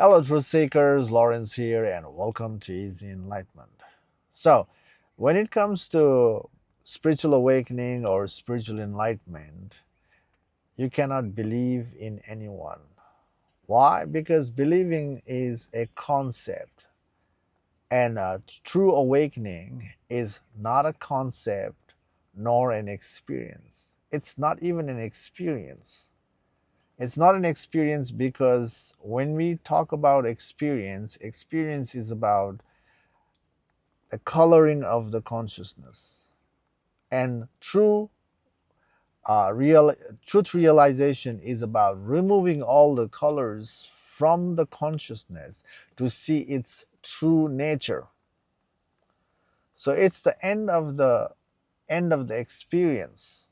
Hello, truth seekers. Lawrence here, and welcome to Easy Enlightenment. So, when it comes to spiritual awakening or spiritual enlightenment, you cannot believe in anyone. Why? Because believing is a concept, and true awakening is not a concept nor an experience. It's not even an experience. It's not an experience because when we talk about experience, experience is about the coloring of the consciousness. And real truth realization is about removing all the colors from the consciousness to see its true nature. So it's the end of the experience.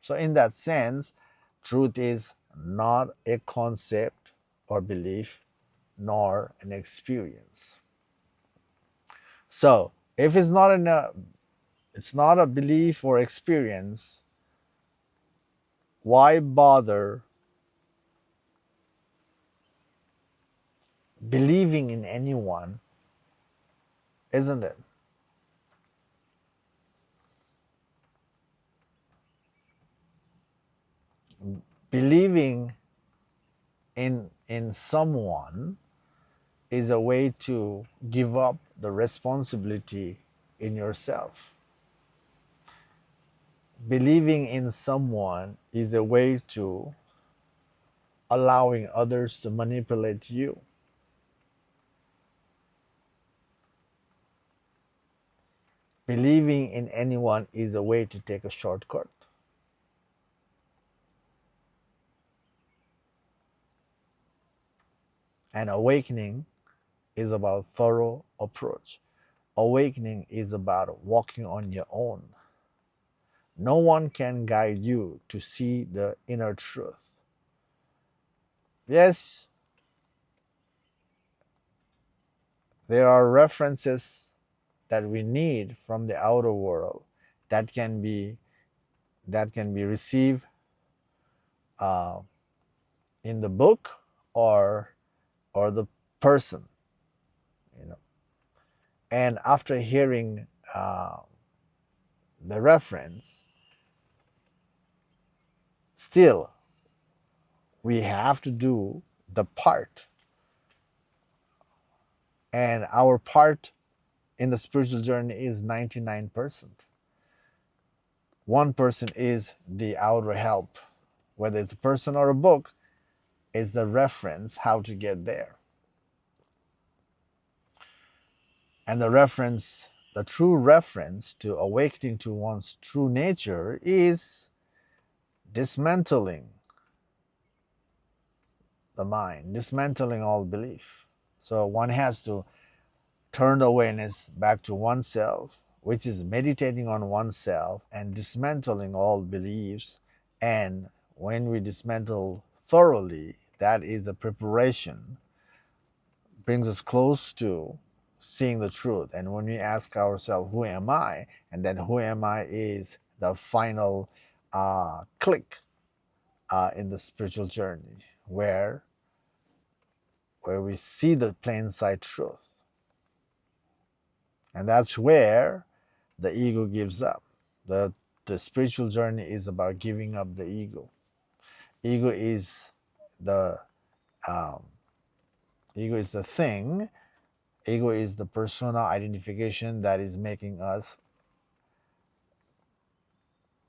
So in that sense, truth is not a concept or belief nor an experience. So if it's not a belief or experience, why bother believing in anyone, isn't it? Believing in someone is a way to give up the responsibility in yourself. Believing in someone is a way to allowing others to manipulate you. Believing in anyone is a way to take a shortcut. And awakening is about thorough approach. Awakening is about walking on your own. No one can guide you to see the inner truth. Yes, there are references that we need from the outer world that can be received uh, in the book or the person, you know. And after hearing the reference, still we have to do the part, and our part in the spiritual journey is 99%. 1% is the outer help, whether it's a person or a book, is the reference how to get there. And the true reference to awakening to one's true nature is dismantling the mind, dismantling all belief. So one has to turn the awareness back to oneself, which is meditating on oneself and dismantling all beliefs. And when we dismantle thoroughly, that is a preparation, brings us close to seeing the truth. And when we ask ourselves, who am I? And then who am I is the final click in the spiritual journey where we see the plain sight truth. And that's where the ego gives up. The spiritual journey is about giving up the ego. Ego is the um, ego is the thing. Ego is the persona identification that is making us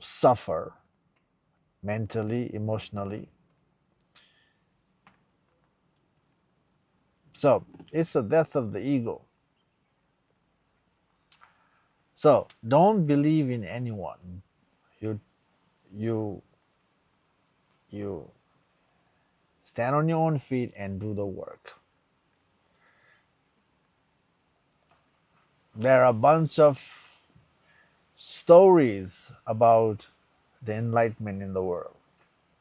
suffer mentally, emotionally. So it's the death of the ego. So don't believe in anyone. You you you stand on your own feet and do the work. There are a bunch of stories about the enlightenment in the world.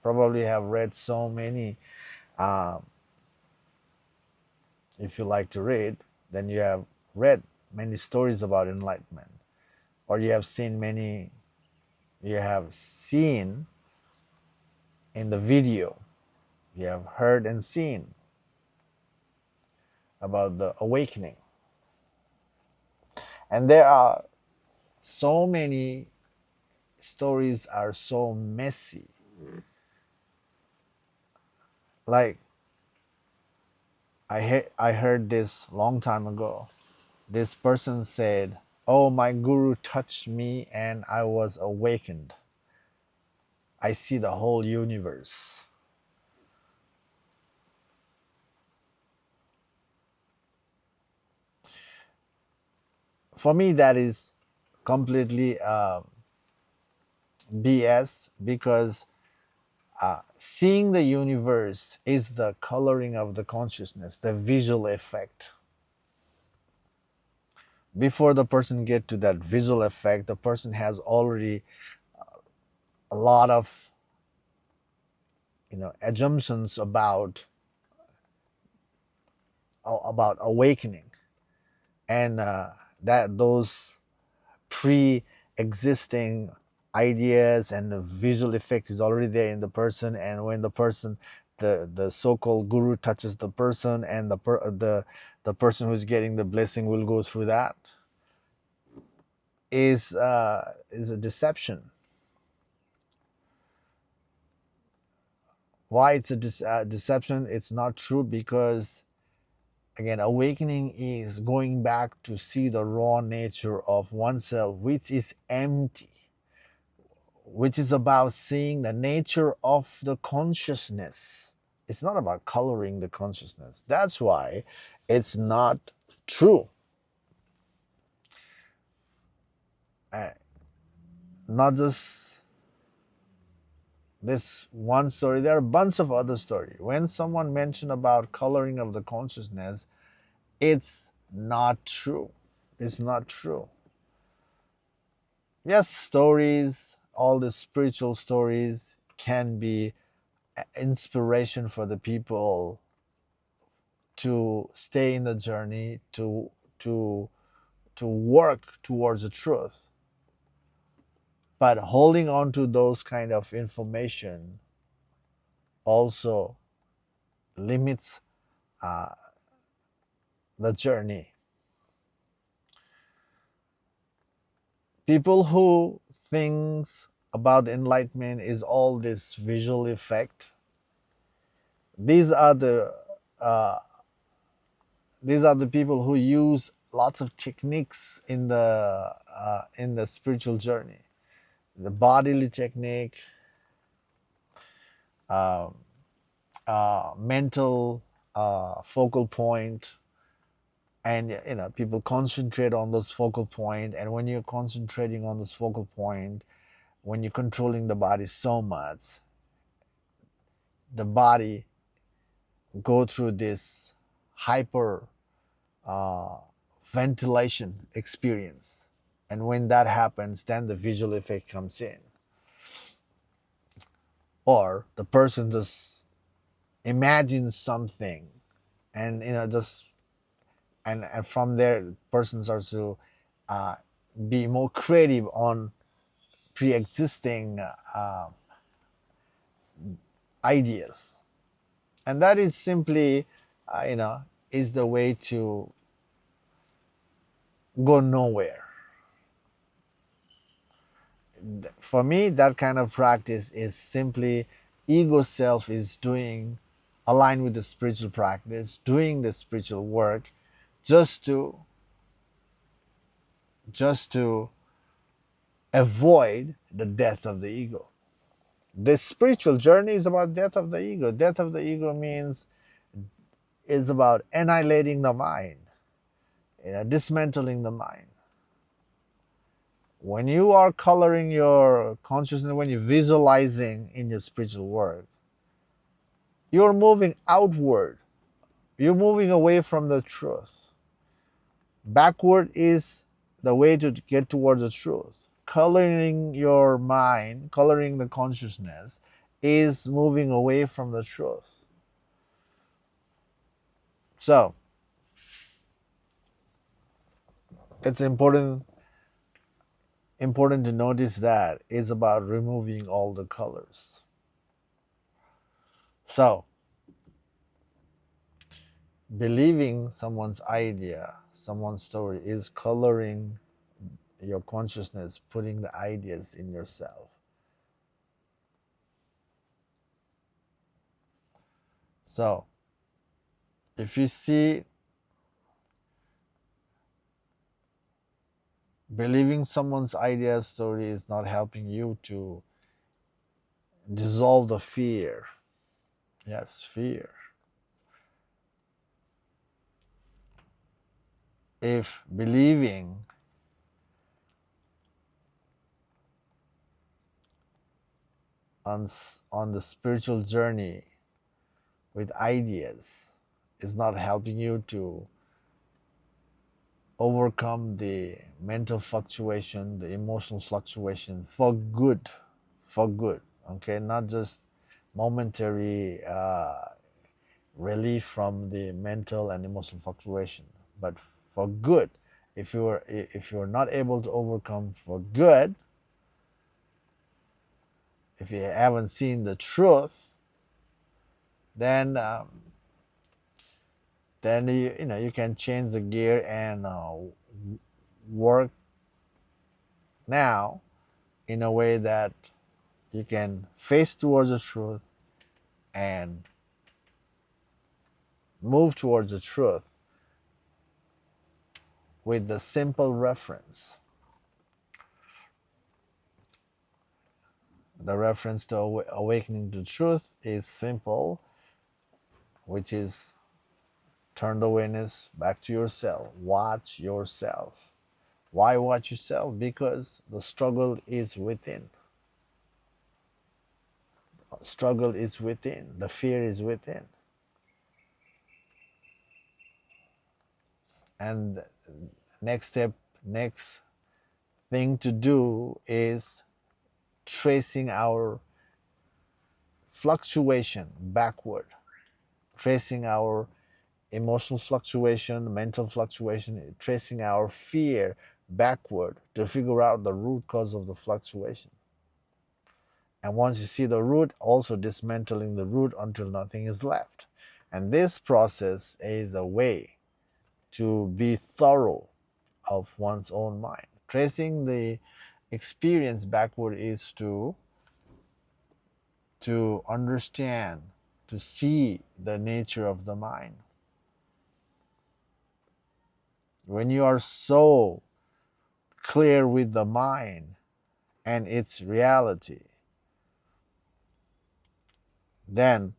Probably have read so many. Um, if you like to read, then you have read many stories about enlightenment, or you have seen in the video, you have heard and seen. about the awakening. And there are so many stories are so messy. Like I heard this long time ago. This person said, "Oh, my guru touched me and I was awakened. I see the whole universe." For me, that is completely BS, because seeing the universe is the coloring of the consciousness, the visual effect. Before the person get to that visual effect, the person has already a lot of assumptions about awakening, and that those pre-existing ideas and the visual effect is already there in the person. And when the person, the so-called guru touches the person, and the person who's getting the blessing will go through that, is a deception. Why it's a deception? It's not true, because again, awakening is going back to see the raw nature of oneself, which is empty, which is about seeing the nature of the consciousness. It's not about coloring the consciousness. That's why it's not true. Uh, Not just this one story, there are a bunch of other stories. When someone mentioned about coloring of the consciousness, it's not true. It's not true. Yes, stories, all the spiritual stories can be inspiration for the people to stay in the journey, to to work towards the truth. But holding on to those kind of information also limits uh, the journey. People who thinks about enlightenment is all this visual effect. These are the uh, these are the people who use lots of techniques in the spiritual journey, the bodily technique, uh, mental focal point, and people concentrate on those focal point. And when you're concentrating on this focal point, when you're controlling the body so much, the body go through this hyper uh, ventilation experience. And when that happens, then the visual effect comes in. Or the person just imagines something, and just and from there, person starts to uh, be more creative on pre-existing ideas. And that is simply is the way to go nowhere. For me, that kind of practice is simply ego self is doing aligned with the spiritual practice, doing the spiritual work, just to just to avoid the death of the ego. This spiritual journey is about death of the ego. Death of the ego means is about annihilating the mind, dismantling the mind. When you are coloring your consciousness, when you're visualizing in your spiritual work, you're moving outward. You're moving away from the truth. Backward is the way to get towards the truth. Coloring your mind, coloring the consciousness, is moving away from the truth. So it's important to notice that it's about removing all the colors. So believing someone's idea, someone's story is coloring your consciousness, putting the ideas in yourself. So, if you see believing someone's idea story is not helping you to dissolve the fear, yes, fear. If believing on the spiritual journey with ideas is not helping you to overcome the mental fluctuation, the emotional fluctuation for good, okay, not just momentary relief from the mental and emotional fluctuation, but for good. If you're not able to overcome for good, if you haven't seen the truth, then you can change the gear and work now in a way that you can face towards the truth and move towards the truth with the simple reference. The reference to awakening to truth is simple, which is turn the awareness back to yourself. Watch yourself. Why watch yourself? Because the struggle is within. Struggle is within. The fear is within. And next step, next thing to do is tracing our fluctuation backward, tracing our emotional fluctuation, mental fluctuation, tracing our fear backward to figure out the root cause of the fluctuation. And once you see the root, also dismantling the root until nothing is left. And this process is a way to be thorough of one's own mind. Tracing the experience backward is to understand, to see the nature of the mind. When you are so clear with the mind and its reality, then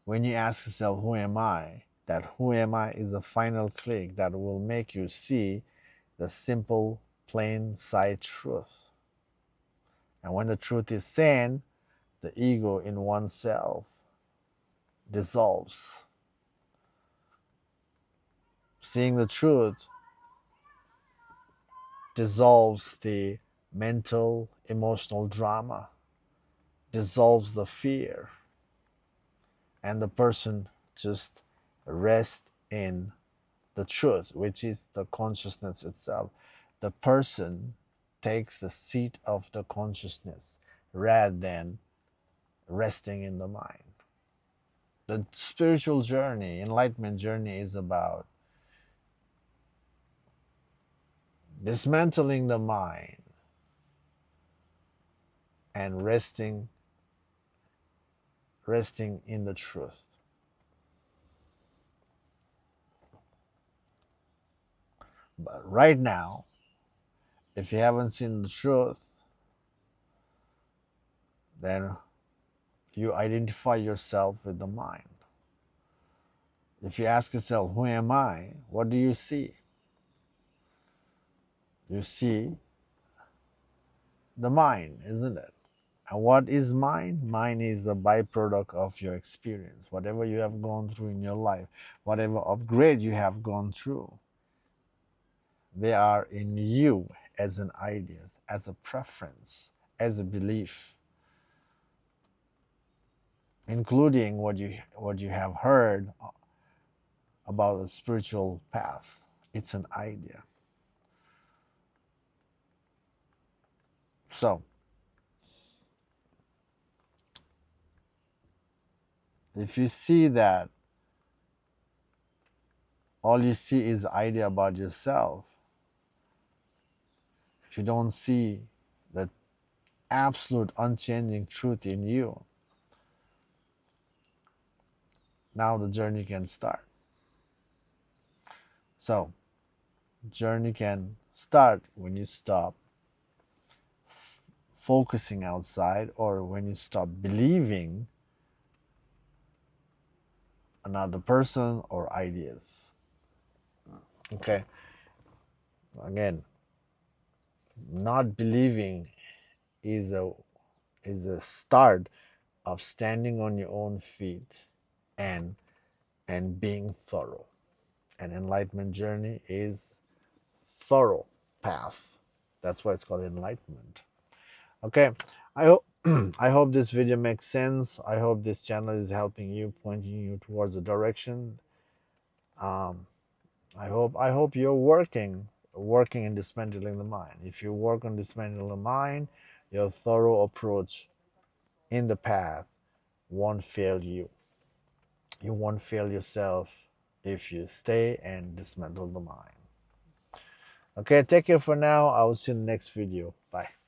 when you ask yourself, who am I? That who am I is a final click that will make you see the simple, plain sight truth. And when the truth is seen, the ego in oneself dissolves. Seeing the truth dissolves the mental, emotional drama, dissolves the fear, and the person just rests in the truth, which is the consciousness itself. The person takes the seat of the consciousness rather than resting in the mind. The spiritual journey, enlightenment journey, is about dismantling the mind and resting in the truth. But right now, if you haven't seen the truth, then you identify yourself with the mind. If you ask yourself, who am I? What do you see? You see the mind, isn't it? And what is mind? Mind is the byproduct of your experience. Whatever you have gone through in your life, whatever upgrade you have gone through, they are in you as an idea, as a preference, as a belief, including what you have heard about the spiritual path. It's an idea. So, if you see that all you see is idea about yourself, if you don't see the absolute unchanging truth in you, now the journey can start. So journey can start when you stop focusing outside, or when you stop believing another person or ideas. Okay, again, not believing is a start of standing on your own feet and being thorough. An enlightenment journey is thorough path. That's why it's called enlightenment. Okay, I hope I hope this video makes sense. I hope this channel is helping you, pointing you towards a direction. um, I hope you're working in dismantling the mind. If you work on dismantling the mind, your thorough approach in the path won't fail you. You won't fail yourself if you stay and dismantle the mind. Okay, take care for now. I will see you in the next video. Bye.